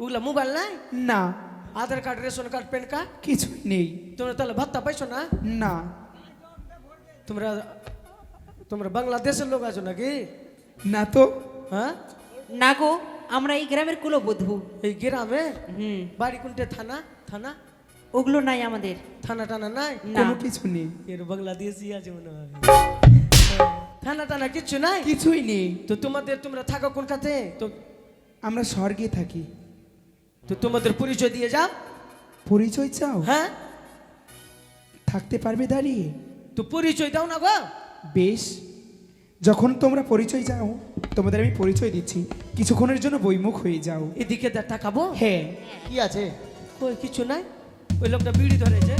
ওগুলা মোবাইল নাই? না, Aadhaar card, ration card, PAN card কিছু নেই। তোমরা তাহলে ভাত্তা পাইছো না? না। তোমরা তোমরা বাংলাদেশের লোক আছো নাকি? না তো। হ্যাঁ, না গো, আমরা এই গ্রামের কুলবধূ। এই গ্রামে হুম, বাড়ি কোনটা? থানা? থানা ওগুলো নাই আমাদের। থানা টানা নাই? না, কোনো কিছু নেই, এর বাংলাদেশি আছে মনে হয়। থানা টানা কিচ্ছু নাই? কিছুই নেই। তো তোমাদের তোমরা থাকো কোন কাতে? তো আমরা স্বর্গে থাকি। তো তোমাদের পরিচয় দিয়ে যাও। পরিচয় চাও? হ্যাঁ, থাকতে পারবে দাঁড়িয়ে? তো পরিচয় দাও না গো। বেশ, যখন তোমরা পরিচয় যাও তোমাদের আমি পরিচয় দিচ্ছি, কিছুক্ষণের জন্য বইমুখ হয়ে যাও। এদিকে তাকাবো। হ্যাঁ, কি আছে? কই কিছু নাই, ওই লোকটা বিড়ি ধরেছে।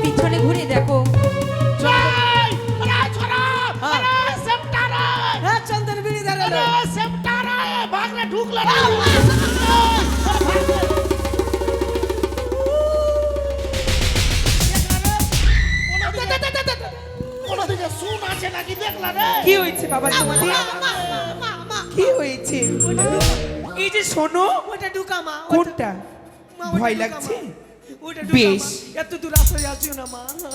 পিছনে ঘুরে দেখো। হ্যাঁ চন্দন বিড়ি ধরে। কি হয়েছে বাবা তোমাদের? কি হয়েছে? এই যে শোনো, ওটা ঢুকা মা। কোনটা? মা, ওটা ভয় ঢুকা, লাগছে? মা। ওটা ঢুকা, বেশ। মা। এত দূর আসতে আসিও না মা। মা,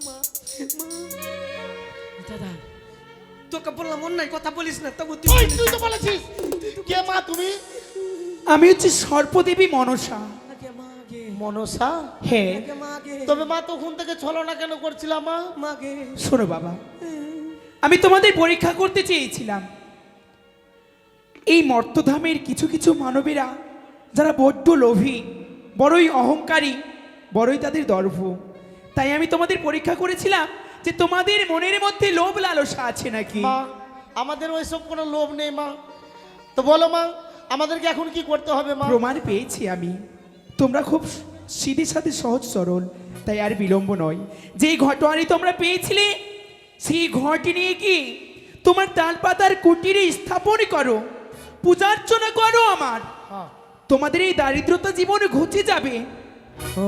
মা। দাদা তোকে বললাম অন্যায় কথা বলিস না, তবু তুই ওই, বলিস। তুই তো বলেছিস। কে মা তুমি? আমি হচ্ছে সর্পদেবী মনসা। আগে মা, আগে। মনসা? হ্যাঁ, আগে মা, আগে। তবে মা তখন থেকে ছলনা কেন করছিলাম মা? মা, আগে। শোনো বাবা, আমি তোমাদের পরীক্ষা করতে চেয়েছিলাম। এই মর্তধামের কিছু কিছু মানবেরা যারা বড্ড লোভী, বড়ই অহংকারী, বড়ই তাদের দর্ভ, তাই আমি তোমাদের পরীক্ষা করেছিলাম যে তোমাদের মনের মধ্যে লোভ লালসা আছে নাকি। মা আমাদের ওইসব কোনো লোভ নেই মা। তো বলো মা, আমাদেরকে এখন কি করতে হবে মা? প্রমাণ পেয়েছি আমি, তোমরা খুব সিধে সাথে সহজ সরল, তাই আর বিলম্ব নয়। যেই ঘটনাটি তোমরা পেয়েছিলে সেই ঘরটি নিয়ে কি তোমার তালপাতার কুটিরে স্থাপন করো, পূজার্চনা করো আমার। হ্যাঁ। তোমাদের এই দারিদ্রতা জীবনে ঘুচে যাবে। ও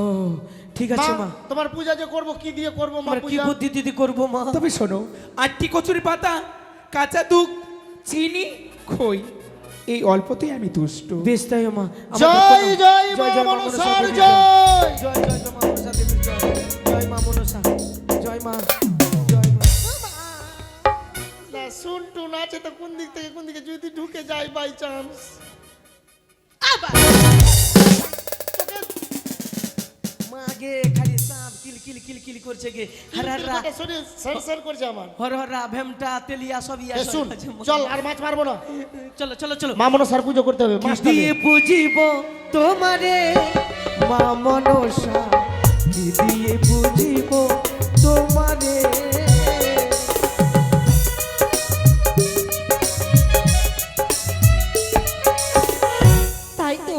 ঠিক আছে মা। তোমার পূজা যে করব কি দিয়ে করব মা আমরা কি পূজা? বুদ্ধি দিদি করবো মা? তবে শোনো, 8টি কচুরি পাতা, কাঁচা দুধ, চিনি, খই, এই অল্পতেই আমি তুষ্ট। বেশ তাই মা। জয় জয় মা মনসার জয়। জয় জয় মা মনসা দেবীর জয়। জয় মা মনসা। জয় মা। জয় মা। না শুনটু নাচে তো কোন দিক থেকে কোন দিকে যদি ঢুকে যায় বাই চান্স। মা আগে খালি সাপ কিল কিল কিল কিল করছে গে। হরহরা শরীর সরসর করছে আমার। হরহরা ভেমটা তেলিয়া সব ইয়া এ সব শুন, আছে। চল আর মাছ মারবো না। চলো চলো চলো। মা মনসার পুজো করতে হবে। কি মাছটা দিয়ে বুঝিব তোমারে মা মনসা, কি দিয়ে বুঝিব তোমারে। তাই তো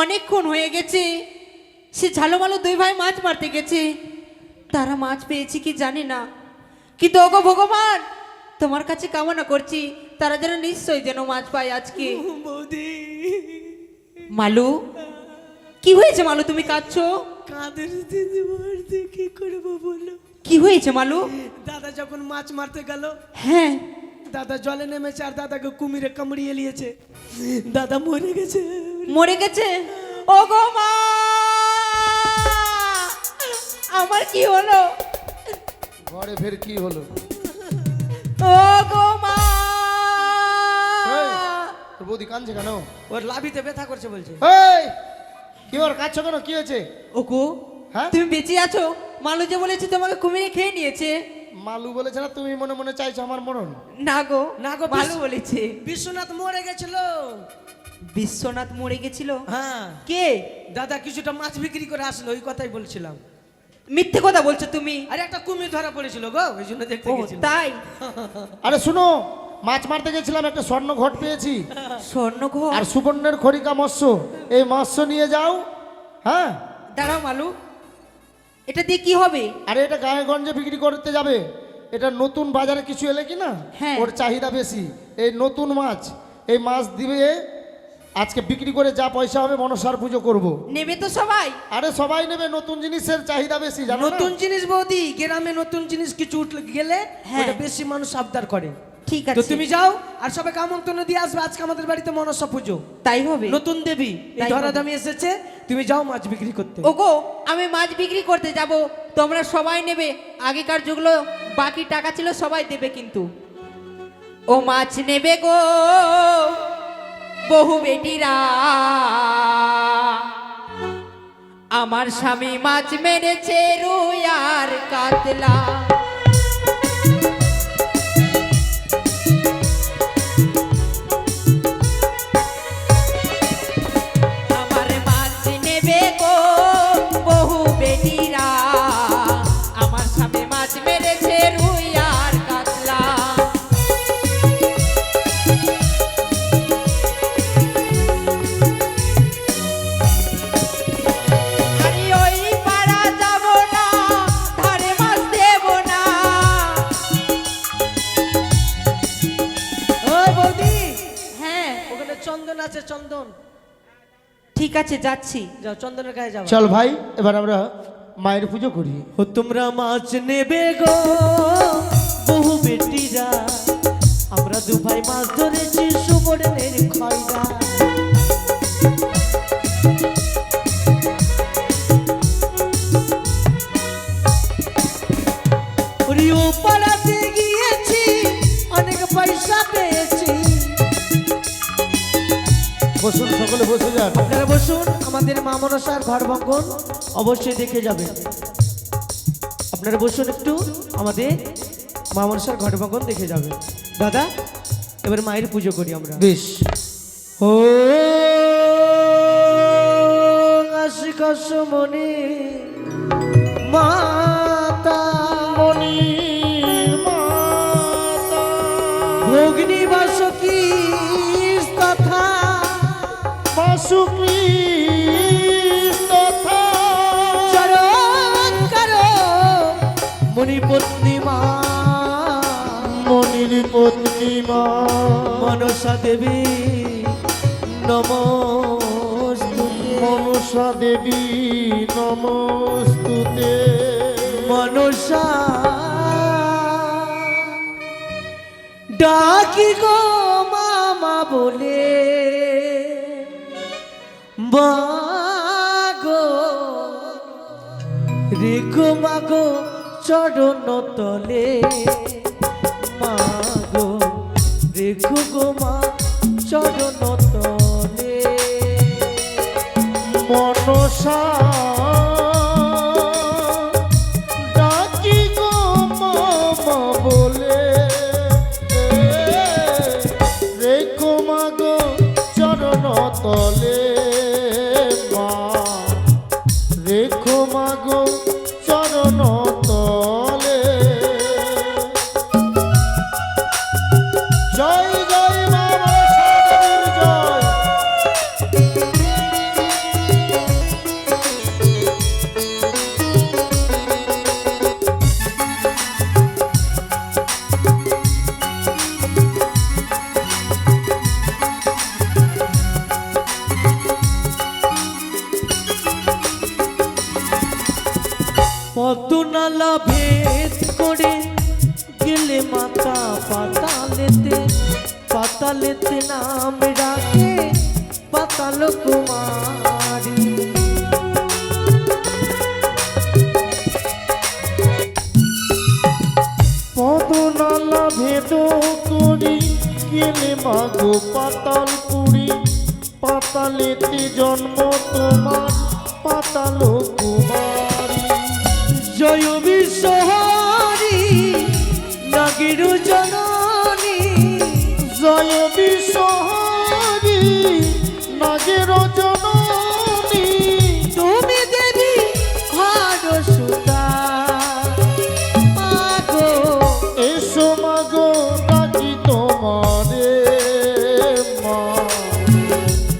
অনেকক্ষণ হয়ে গেছে, সে ঝালোমালো দুই ভাই মাছ মারতে গেছে। তারা মাছ পেয়েছে কি জানি না, কিন্তু ওগো ভগবান, তোমার কাছে কামনা করছি তারা যেন নিশ্চয়ই যেন মাছ পায় আজকে। বৌদি মালু, কি হয়েছে মালু, তুমি কাঁদছো? কাদের দিদি মারতে কি করবো বলো? কি হয়েছে মালু? দাদা যখন মাছ মারতে গেল, হ্যাঁ, দাদা জলে নেমেছে আর দাদাকে কুমিরে কামড়িয়ে নিয়েছে। দাদা মরে গেছে। মরে গেছে? ওগো মা, আমার কি হলো? ঘরে ফের কি হলো? ওগো মা, এই, তোর বৌদি কাঁদছে কেন? ওর লাভিতে ব্যথা করছে বলছে। এই কি ওর কাঁদছো কেন? কি হয়েছে? ওগো হ্যাঁ? তুমি বেঁচে আছো? মালু যে বলেছে তোমাকে কুমিরে খেয়ে নিয়েছে। মালু বলেছে না তুমি মনে মনে চাইছো আমার মরণ? না গো, না গো, মালু বলেছে বিশ্বনাথ মরে গেছিল। বিশ্বনাথ মরে গেছিল। হ্যাঁ, কে? দাদা কিছুটা মাছ বিক্রি করে আসলো, ওই কথাই বলছিলাম। মিথ্যে কথা বলছো তুমি। আর একটা কুমির ধরা পড়েছিল গো, ওই জন্য দেখতে ও গেছিল। তাই? আরে শুনো, মাছ মারতে গেছিলাম, একটা স্বর্ণ ঘট পেয়েছি স্বর্ণঘর? আর সুবর্ণের খড়িকা মৎস্য। এই মৎস্য নিয়ে যাও। হ্যাঁ, দাঁড়াও মালু, এটা দিয়ে কি হবে? আরে এটা গায়ে গঞ্জে বিক্রি করতে যাবে। এটা নতুন বাজারে কিছু এলে কি না, হ্যাঁ। ওর চাহিদা বেশি। এই নতুন মাছ, এই মাছ দিবে আজকে বিক্রি করে যা পয়সা হবে মনসার পুজো করব। নেবে তো সবাই? আরে সবাই নেবে, নতুন জিনিসের চাহিদা বেশি জানো না? নতুন জিনিস বৌদি, গ্রামে নতুন জিনিস কিছু উঠলে গেলে হ্যাঁ। ওটা বেশি মানুষ আবদার করে। ঠিক তো আছে, তুমি যাও আর সবাইকে আমন্ত্রণ দিয়ে আসবে আজকে আমাদের বাড়িতে মনসা পুজো। তাই হবে। নতুন দেবী এই তাই ধরা হবে। দামি এসেছে, তুমি যাও মাছ বিক্রি করতে। ওগো, আমি মাছ বিক্রি করতে যাব, তোমরা সবাই নেবে। আগেকার যেগুলো বাকি টাকা ছিল সবাই দেবে কিন্তু। ও মাছ নেবে গো বহু বেটিরা, আমার স্বামী মাছ মেরেছে রুই আর কাতলা। আমার মাছ নেবে গো বহু বেটিরা, মাছ মেরেছে রুই আর কাতলা। আরে ওই পাড়া যাব না, ধারে মাছ দেব না। ওই বৌদি, হ্যাঁ ওখানে চন্দন আছে, চন্দন। ঠিক আছে যাচ্ছি। যাও চন্দনের গায়ে যাও। চল ভাই, এবার আমরা মায়ের পুজো করি। ও তোমরা মাছ নেবে গো বহু বেটিরা, আমরা দু ভাই মাছ ধরেছি সুবর্ণের খয়রা। ওরে ও পাড়াতে গিয়েছি, অনেক পয়সা পেয়েছি। বসুন, সকলে বসে যান। আপনারা বসুন, আমাদের মা মনসার ঘর ভঙ্গন অবশ্যই দেখে যাবেন। আপনারা বসুন একটু, আমাদের মা মনসার ঘর ভঙ্গন দেখে যাবেন। দাদা, এবার মায়ের পুজো করি আমরা। বেশ। ও আশিকসমনি মাতা মনি মাতা ভগ্নি বাসকি তথা বাসুকি তথা চরণ করো মনি পত্নী মা, মনির পত্নী মা মনসা দেবী নমস্তুতে। মনসা দেবী নমস্তুতে। মনসা ডাকি গো মামা বলে, মাগো রেখো মাগো চরণ তলে, মাগো রেখো গো মা চরণ তলে। মনসা ডাকি গো মামা বলে, রেখো মাগো চরণ তলে, মা রেখো মাগো চরণ তলে। জয় জয় মা মনসা দেবীর জয়। পদ্মনালা ভেদ করে গেলে মাতা পাতালেতে, পাতালেতে নাম রাখে পাতাল কুমারী। পদনালা ভেদ করি গেলে মাগো পাতালপুরি, পাতালেতে জন্ম তোমার পাতাল কুমারী। জয় বিশ্বহারী নাগের জননী, জয় বিশ্বহারী নাগের জননী। তুমি দেবী ঘর সুতা, মাগো এসো মাগো ডাকি তোমারে, মা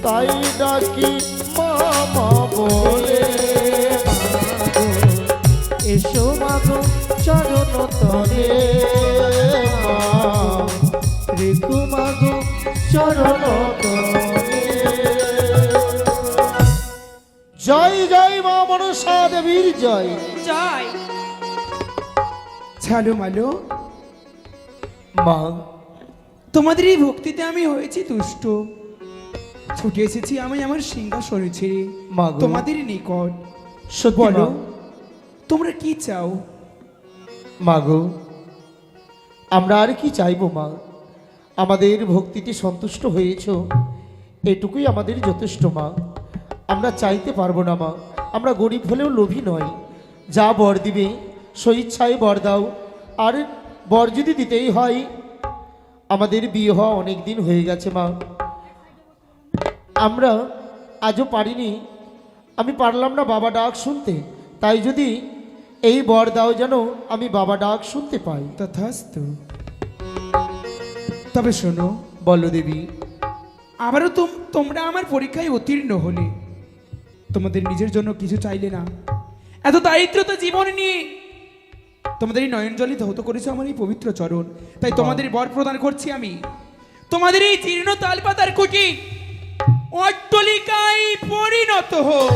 তাই ডাকি মামা বলে। এসো মাগো চরণ তলে, মা রেখো মাগো চরণ তলে। জয় জয় মা মনসা দেবীর জয়। জয়। ছালো মালো, মা তোমাদের এই ভক্তিতে আমি হয়েছি তুষ্ট, ছুটে এসেছি আমি আমার সিংহাসন ছেড়ে মা গো। তোমাদের নিকট। সত্যি বলো মা। তোমরা কি চাও? মাগো, আমরা আর কি চাইবো মা? আমাদের ভক্তিতে সন্তুষ্ট হয়েছ, এটুকুই আমাদের যথেষ্ট মা। আমরা চাইতে পারবো না মা, আমরা গরিব হলেও লোভী নয়। যা বর দিবে স্বইচ্ছায় বর দাও, আর বর যদি দিতেই হয়, আমাদের বিয়ে হওয়া অনেক দিন হয়ে গেছে মা, আমরা আজও পারিনি। আমি পারলাম না বাবা ডাক শুনতে, তাই যদি এই বর দাও যেন আমি বাবা ডাক শুনতে পাই। তথাস্তু। তবে শোনো, বলো দেবী। আবারও তোমরা আমার পরীক্ষায় উত্তীর্ণ হলে, তোমাদের নিজের জন্য কিছু চাইলে না, এত দারিদ্রতা জীবন নিয়ে তোমাদের এই নয়নজলি ধৌত করেছে আমার এই পবিত্র চরণ, তাই তোমাদের বর প্রদান করছি আমি। তোমাদের এই জীর্ণ তালপাতার কুটি অট্টলিকায় পরিণত হোক।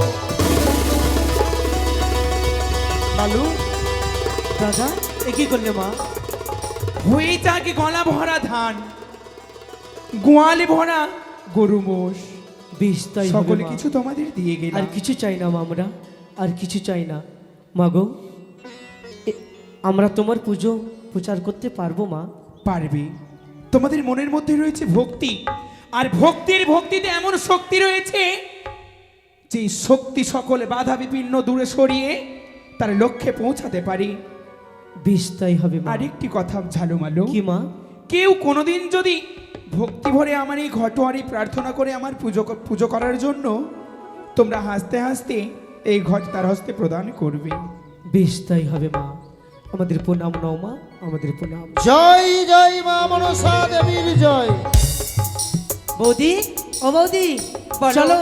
লালু দাদা এ কি করলে মা? হয়ে থাকে গলা ভরা ধান, গোয়ালে ভরা গরু মোষ, বেশ তাই হবে সকল মা। কিছু তোমাদের দিয়ে গেলাম। আর কিছু চাই না মা, আমরা আর কিছু চাই না মা গো। আমরা তোমার পুজো প্রচার করতে পারবো মা? পারবে। তোমাদের মনের মধ্যে রয়েছে ভক্তি, আর ভক্তিতে এমন শক্তি রয়েছে যে শক্তি সকল বাধা বিপন্ন দূরে সরিয়ে তার লক্ষ্যে পৌঁছাতে পারে। বেশ তাই হবে মা। আরেকটি কথা ঝালুমালো, কি মা? কেউ কোনোদিন যদি ভক্তি ভরে আমার এই ঘটোয়ারি প্রার্থনা করে আমার পুজো করার জন্য, তোমরা হাসতে হাসতে এই ঘট তার হস্তে প্রদান করবে। বেশ তাই হবে মা। আমাদের প্রণাম নাও মা, আমাদের প্রণাম। জয় জয় মা মনসা দেবীর জয়। বৌদি, ও বৌদি, বলো। চলো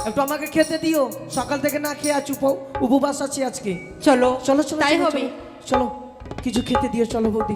একটু আমাকে খেতে দিও। সকাল থেকে না খেয়ে আছি, উপবাস আছি আজকে। চলো চলো চলো তাই চলো, হবে। চলো, চলো কিছু খেতে দিও, চলো বৌদি।